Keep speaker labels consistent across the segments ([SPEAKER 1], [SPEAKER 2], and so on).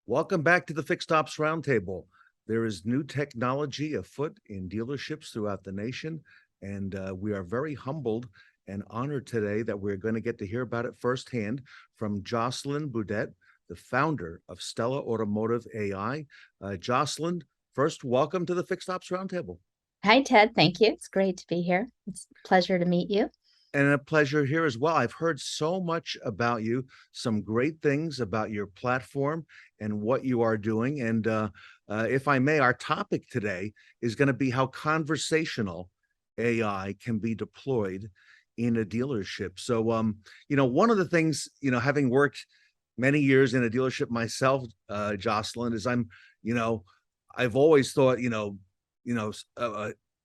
[SPEAKER 1] Welcome back to the Fixed Ops Roundtable. There is new technology afoot in dealerships throughout the nation, and we are very humbled and honored today that we're going to get to hear about it firsthand from Josselyn Boudett, the founder of Stella Automotive AI. Josselyn, first, welcome to the Fixed Ops Roundtable.
[SPEAKER 2] Hi, Ted. Thank you. It's great to be here. It's a pleasure to meet you.
[SPEAKER 1] And a pleasure here as well. I've heard so much about you, some great things about your platform and what you are doing. And if I may, our topic today is going to be how conversational AI can be deployed in a dealership. So, one of the things, having worked many years in a dealership myself, Josselyn, is I've always thought,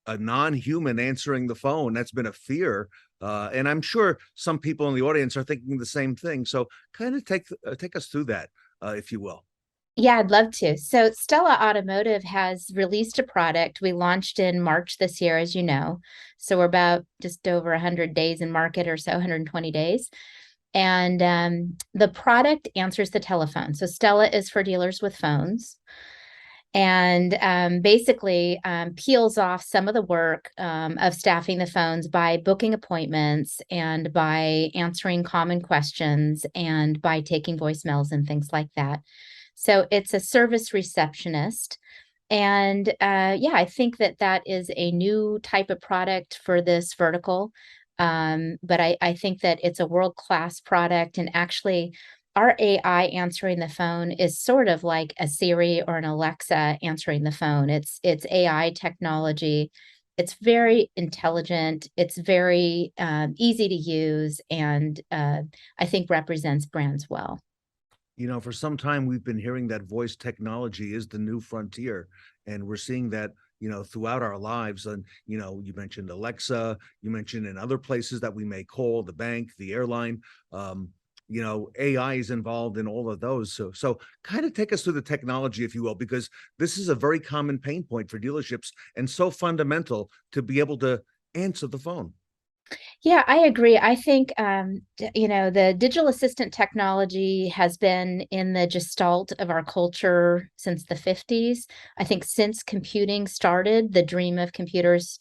[SPEAKER 1] a non-human answering the phone, that's been a fear, and I'm sure some people in the audience are thinking the same thing. So kind of take us through that, if you will.
[SPEAKER 2] Yeah, I'd love to. So, Stella Automotive has released a product. We launched in March this year, as you know. So, we're about just over 100 days in market or so, 120 days. And the product answers the telephone. So, Stella is for dealers with phones. And basically peels off some of the work of staffing the phones by booking appointments and by answering common questions and by taking voicemails and things like that. So it's a service receptionist. And yeah, I think that is a new type of product for this vertical. But I think that it's a world-class product. And actually, our AI answering the phone is sort of like a Siri or an Alexa answering the phone. It's AI technology. It's very intelligent. It's very easy to use, and I think represents brands well.
[SPEAKER 1] For some time we've been hearing that voice technology is the new frontier, and we're seeing that throughout our lives. And you mentioned Alexa, you mentioned in other places that we may call, the bank, the airline. AI is involved in all of those. So kind of take us through the technology, if you will, because this is a very common pain point for dealerships and so fundamental to be able to answer the phone.
[SPEAKER 2] Yeah, I agree. I think, the digital assistant technology has been in the gestalt of our culture since the 50s. I think since computing started, the dream of computers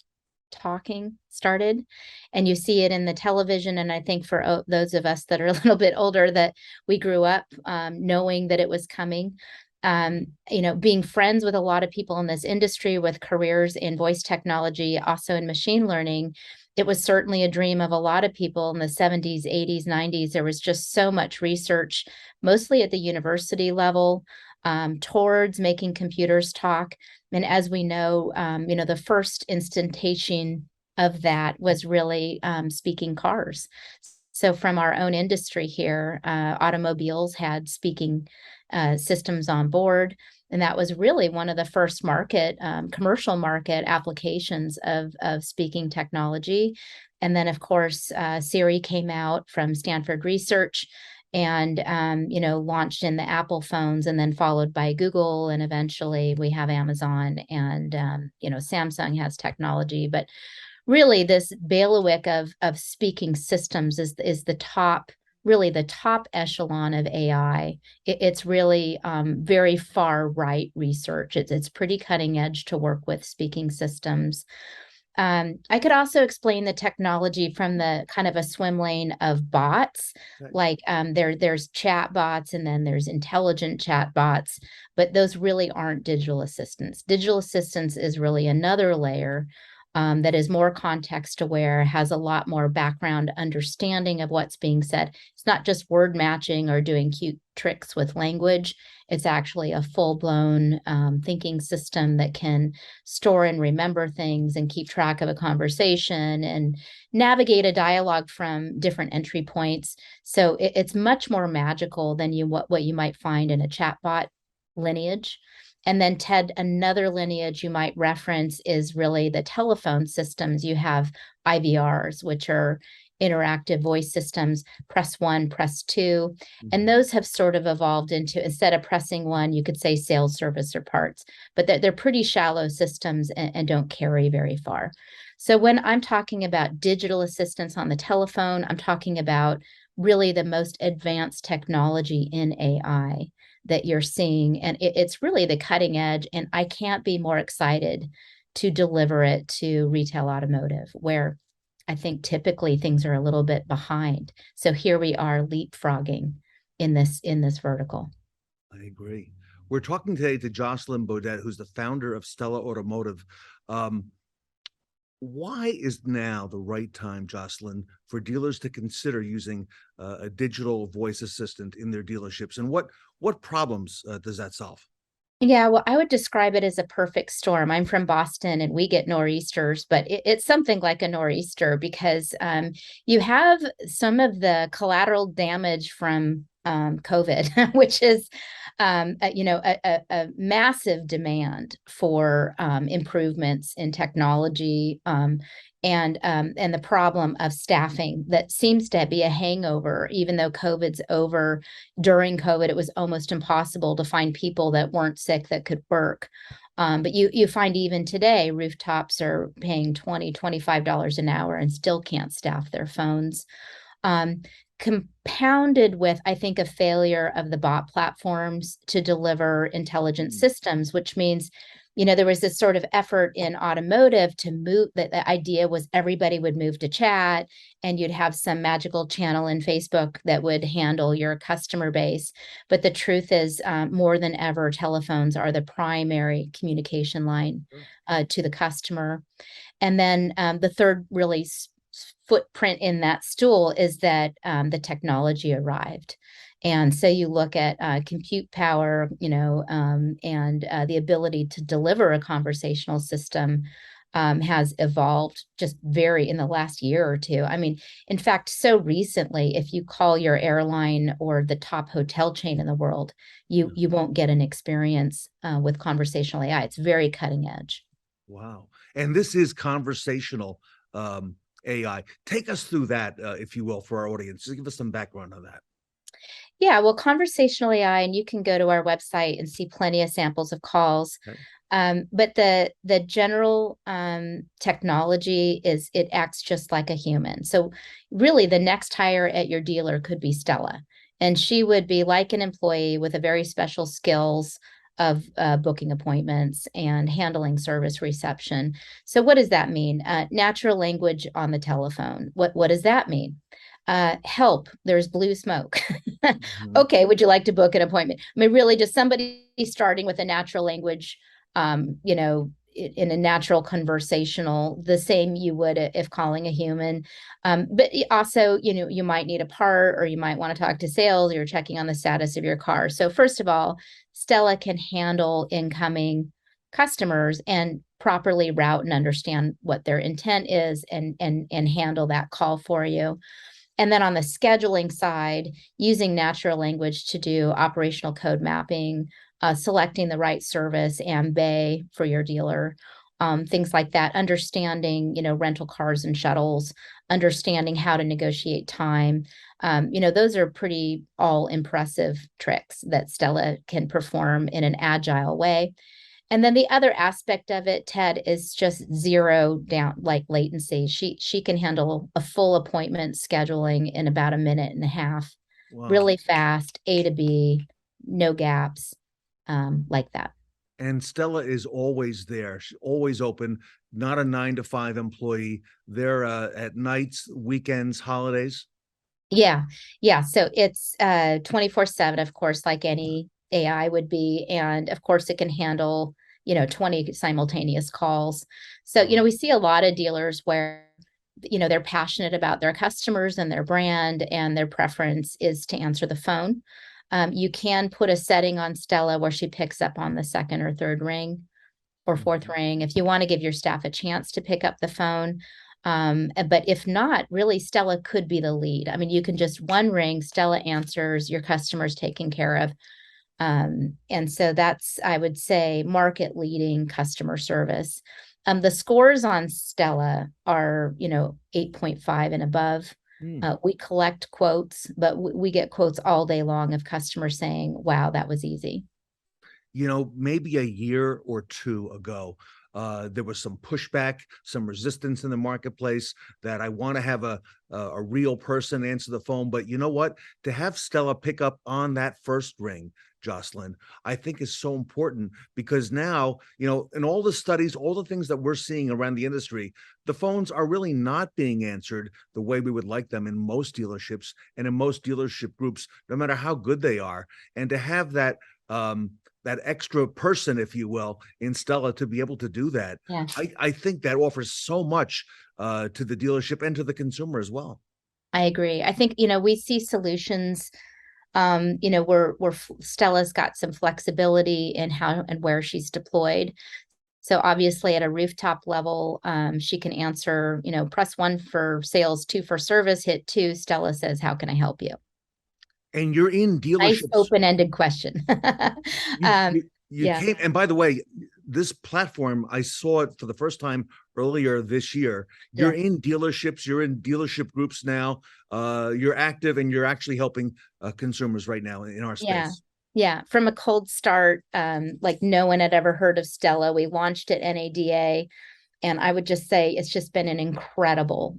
[SPEAKER 2] talking started, and you see it in the television. And I think for those of us that are a little bit older, that we grew up knowing that it was coming. Being friends with a lot of people in this industry with careers in voice technology, also in machine learning, it was certainly a dream of a lot of people in the 70s, 80s, 90s. There was just so much research, mostly at the university level, towards making computers talk. And as we know, the first instantation of that was really speaking cars. So from our own industry here, automobiles had speaking systems on board. And that was really one of the first commercial market applications of speaking technology. And then, of course, Siri came out from Stanford Research and, launched in the Apple phones, and then followed by Google. And eventually we have Amazon, and, Samsung has technology. But really, this bailiwick of speaking systems is really the top echelon of AI. It's really very far right research. It's pretty cutting edge to work with speaking systems. I could also explain the technology from the kind of a swim lane of bots.
[SPEAKER 1] Okay.
[SPEAKER 2] Like there's chat bots, and then there's intelligent chat bots, but those really aren't digital assistants. Digital assistants is really another layer that is more context aware, has a lot more background understanding of what's being said. It's not just word matching or doing cute tricks with language. It's actually a full-blown thinking system that can store and remember things and keep track of a conversation and navigate a dialogue from different entry points. So it's much more magical than what you might find in a chatbot lineage. And then, Ted, another lineage you might reference is really the telephone systems. You have IVRs, which are interactive voice systems, press one, press two. And those have sort of evolved into, instead of pressing one, you could say sales, service, or parts. But they're pretty shallow systems and don't carry very far. So when I'm talking about digital assistants on the telephone, I'm talking about really the most advanced technology in AI that you're seeing. And it's really the cutting edge. And I can't be more excited to deliver it to retail automotive, where I think typically things are a little bit behind. So here we are leapfrogging in this vertical.
[SPEAKER 1] I agree. We're talking today to Josselyn Boudett, who's the founder of Stella Automotive. Um, why is now the right time, Josselyn, for dealers to consider using a digital voice assistant in their dealerships, and what problems does that solve?
[SPEAKER 2] Yeah, well, I would describe it as a perfect storm. I'm from Boston and we get nor'easters, but it's something like a nor'easter because you have some of the collateral damage from COVID, which is, a massive demand for improvements in technology, and the problem of staffing that seems to be a hangover, even though COVID's over. During COVID, it was almost impossible to find people that weren't sick that could work. But you find even today, rooftops are paying $20, $25 an hour and still can't staff their phones. Um, Compounded with, I think, a failure of the bot platforms to deliver intelligent
[SPEAKER 1] Mm.
[SPEAKER 2] systems, which means, there was this sort of effort in automotive to move, that the idea was everybody would move to chat and you'd have some magical channel in Facebook that would handle your customer base. But the truth is, more than ever, telephones are the primary communication line
[SPEAKER 1] Sure.
[SPEAKER 2] to the customer. And then the third really footprint in that stool is that the technology arrived. And so you look at compute power, and the ability to deliver a conversational system has evolved just very in the last year or two. I mean, in fact, so recently, if you call your airline or the top hotel chain in the world, you
[SPEAKER 1] Yeah.
[SPEAKER 2] you won't get an experience with conversational AI. It's very cutting edge.
[SPEAKER 1] Wow. And this is conversational AI. Take us through that, if you will, for our audience. Just give us some background on that.
[SPEAKER 2] Yeah, well, conversational AI, and you can go to our website and see plenty of samples of calls.
[SPEAKER 1] Okay.
[SPEAKER 2] But the general technology is it acts just like a human. So really, the next hire at your dealer could be Stella, and she would be like an employee with a very special skills of booking appointments and handling service reception. So what does that mean? Natural language on the telephone. What does that mean? Help, there's blue smoke.
[SPEAKER 1] Mhm.
[SPEAKER 2] Okay, would you like to book an appointment? I mean, really, just somebody starting with a natural language, in a natural conversational, the same you would if calling a human. But also, you might need a part, or you might want to talk to sales, or you're checking on the status of your car. So first of all, Stella can handle incoming customers and properly route and understand what their intent is, and handle that call for you. And then on the scheduling side, using natural language to do operational code mapping, selecting the right service and bay for your dealer, things like that. Understanding, rental cars and shuttles, understanding how to negotiate time. Those are pretty all impressive tricks that Stella can perform in an agile way. And then the other aspect of it, Ted, is just zero down like latency. She can handle a full appointment scheduling in about a minute and a half,
[SPEAKER 1] Wow.
[SPEAKER 2] really fast, A to B, no gaps, like that.
[SPEAKER 1] And Stella is always there. She's always open, not a 9 to 5 employee. They're at nights, weekends, holidays.
[SPEAKER 2] Yeah, yeah. So it's 24/7, of course, like any AI would be. And of course, it can handle, 20 simultaneous calls. So,
[SPEAKER 1] Wow.
[SPEAKER 2] we see a lot of dealers where, they're passionate about their customers and their brand, and their preference is to answer the phone. You can put a setting on Stella where she picks up on the second or third ring or fourth
[SPEAKER 1] Mhm.
[SPEAKER 2] ring if you want to give your staff a chance to pick up the phone. But if not, really, Stella could be the lead. I mean, you can just one ring, Stella answers, your customer's taken care of. And so that's, I would say, market leading customer service. The scores on Stella are, 8.5 and above.
[SPEAKER 1] Hmm.
[SPEAKER 2] We collect quotes, but we get quotes all day long of customers saying, wow, that was easy.
[SPEAKER 1] Maybe a year or two ago, There was some pushback, some resistance in the marketplace that I want to have a real person answer the phone. But you know what? To have Stella pick up on that first ring, Josselyn, I think is so important because now, in all the studies, all the things that we're seeing around the industry, the phones are really not being answered the way we would like them in most dealerships and in most dealership groups, no matter how good they are. And to have that extra person, if you will, in Stella to be able to do that,
[SPEAKER 2] Yeah.
[SPEAKER 1] I think that offers so much to the dealership and to the consumer as well.
[SPEAKER 2] I agree. I think, we see solutions. Where Stella's got some flexibility in how and where she's deployed. So obviously at a rooftop level, she can answer, press one for sales, two for service, hit two. Stella says, how can I help you?
[SPEAKER 1] And you're in
[SPEAKER 2] Nice
[SPEAKER 1] dealerships.
[SPEAKER 2] open-ended question.
[SPEAKER 1] You
[SPEAKER 2] um,
[SPEAKER 1] you you
[SPEAKER 2] yeah,
[SPEAKER 1] came, and by the way, this platform, I saw it for the first time earlier this year. You're
[SPEAKER 2] yeah,
[SPEAKER 1] in dealerships, you're in dealership groups now. You're active and you're actually helping consumers right now in our
[SPEAKER 2] yeah,
[SPEAKER 1] space.
[SPEAKER 2] yeah. From a cold start, like no one had ever heard of Stella. We launched at NADA. And I would just say it's just been an incredible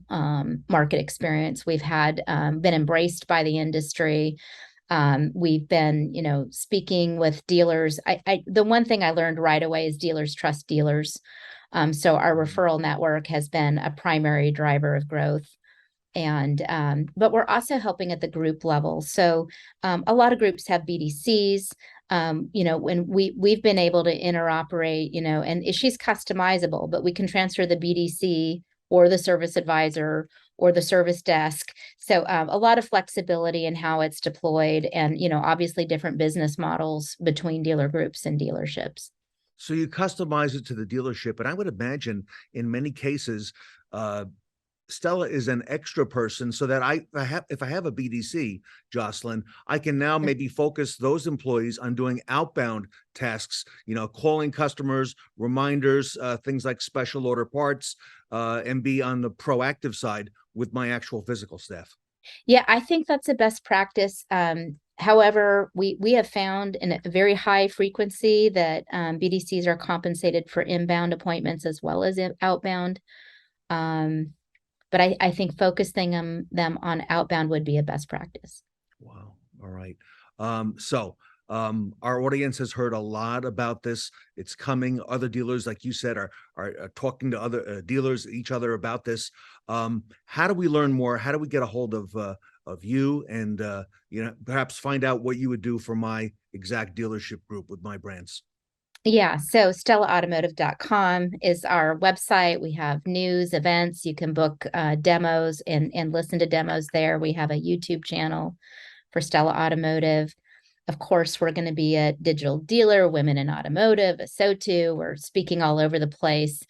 [SPEAKER 2] market experience. We've had been embraced by the industry. We've been, speaking with dealers. The one thing I learned right away is dealers trust dealers. So our referral network has been a primary driver of growth. And but we're also helping at the group level. So a lot of groups have BDCs. When we've been able to interoperate, and she's customizable, but we can transfer the BDC or the service advisor or the service desk. So a lot of flexibility in how it's deployed, and obviously different business models between dealer groups and dealerships.
[SPEAKER 1] So you customize it to the dealership, and I would imagine in many cases, uh, Stella is an extra person so that if I have a BDC, Josselyn, I can now maybe focus those employees on doing outbound tasks, calling customers, reminders, things like special order parts, and be on the proactive side with my actual physical staff.
[SPEAKER 2] Yeah, I think that's a best practice. However, we have found in a very high frequency that BDCs are compensated for inbound appointments as well as outbound. Um, but I think focusing them on outbound would be a best practice.
[SPEAKER 1] Wow. All right. Our audience has heard a lot about this. It's coming. Other dealers, like you said, are talking to other dealers, each other about this. How do we learn more? How do we get a hold of you and perhaps find out what you would do for my exact dealership group with my brands?
[SPEAKER 2] Yeah, so stellaautomotive.com is our website. We have news, events. You can book demos and listen to demos there. We have a YouTube channel for Stella Automotive. Of course, we're going to be a digital dealer, Women in Automotive, a SOTU. We're speaking all over the place.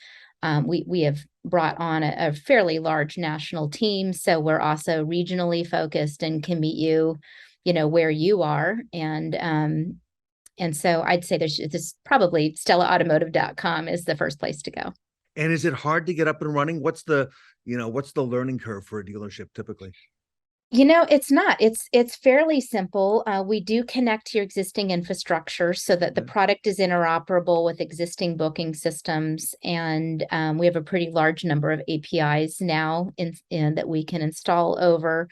[SPEAKER 2] We have brought on a fairly large national team, so we're also regionally focused and can meet you, where you are. And so I'd say there's this probably stellaautomotive.com is the first place to go.
[SPEAKER 1] And is it hard to get up and running? What's the learning curve for a dealership typically?
[SPEAKER 2] It's not. It's fairly simple. We do connect to your existing infrastructure so that the
[SPEAKER 1] Okay.
[SPEAKER 2] product is interoperable with existing booking systems, and we have a pretty large number of APIs now in that we can install over.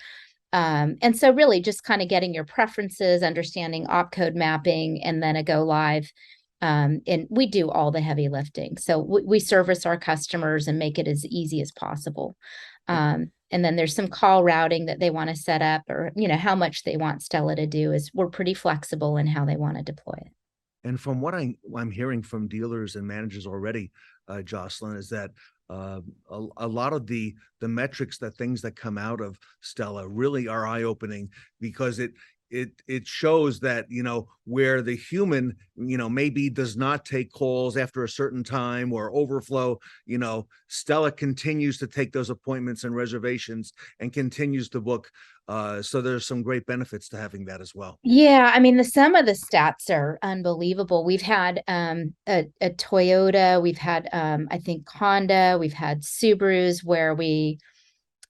[SPEAKER 2] And so really just kind of getting your preferences, understanding opcode mapping, and then a go live. And we do all the heavy lifting. So we service our customers and make it as easy as possible. And then there's some call routing that they want to set up, or, how much they want Stella to do is we're pretty flexible in how they want to deploy it.
[SPEAKER 1] And from what I'm hearing from dealers and managers already, Josselyn, is that a lot of the metrics, that things that come out of Stella really are eye opening because it shows that where the human maybe does not take calls after a certain time or overflow, Stella continues to take those appointments and reservations and continues to book. So there's some great benefits to having that as well.
[SPEAKER 2] Yeah, I mean the some of the stats are unbelievable. We've had a Toyota, we've had I think Honda, we've had Subarus where we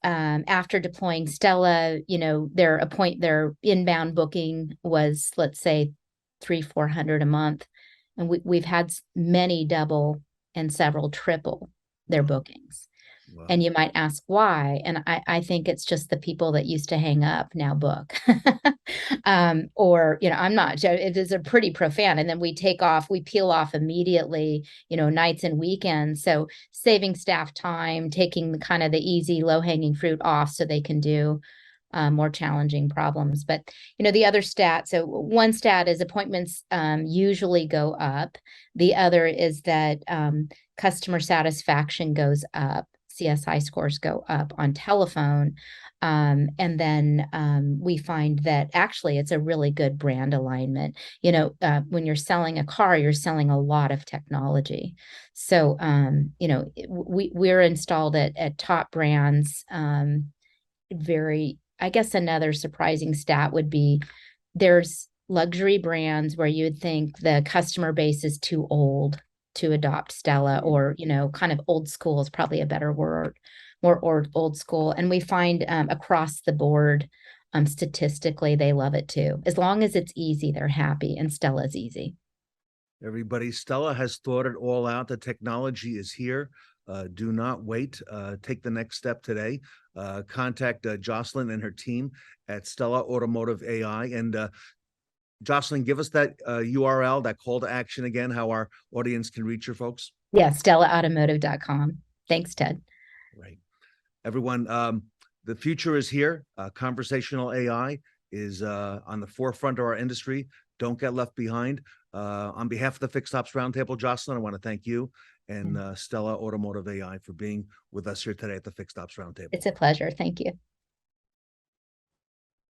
[SPEAKER 2] after deploying Stella, their inbound booking was, let's say, 300-400 a month, and we've had many double. and several triple their
[SPEAKER 1] Wow.
[SPEAKER 2] bookings.
[SPEAKER 1] Wow.
[SPEAKER 2] And you might ask why. And I think it's just the people that used to hang up now book. Or, I'm not, it is a pretty profound. And then we take off, we peel off immediately, nights and weekends. So saving staff time, taking the kind of the easy low hanging fruit off so they can do more challenging problems. But the other stat, so one stat is appointments usually go up. The other is that customer satisfaction goes up. CSI scores go up on telephone. And then we find that actually it's a really good brand alignment. When you're selling a car, you're selling a lot of technology. So, we're installed at top brands. I guess another surprising stat would be there's luxury brands where you would think the customer base is too old to adopt Stella,
[SPEAKER 1] Mm.
[SPEAKER 2] or kind of old school is probably a better word, more old school. And we find across the board, statistically, they love it too. As long as it's easy, they're happy, and Stella's easy.
[SPEAKER 1] Everybody, Stella has thought it all out. The technology is here. Do not wait. Take the next step today. Contact Josselyn and her team at Stella Automotive AI. And Josselyn, give us that URL, that call to action again, how our audience can reach your folks.
[SPEAKER 2] Yeah, StellaAutomotive.com. Thanks, Ted.
[SPEAKER 1] Right. Everyone, the future is here. Conversational AI is on the forefront of our industry. Don't get left behind. On behalf of the Fixed Ops Roundtable, Josselyn, I want to thank you and Stella Automotive AI for being with us here today at the Fixed Ops Roundtable.
[SPEAKER 2] It's a pleasure. Thank you.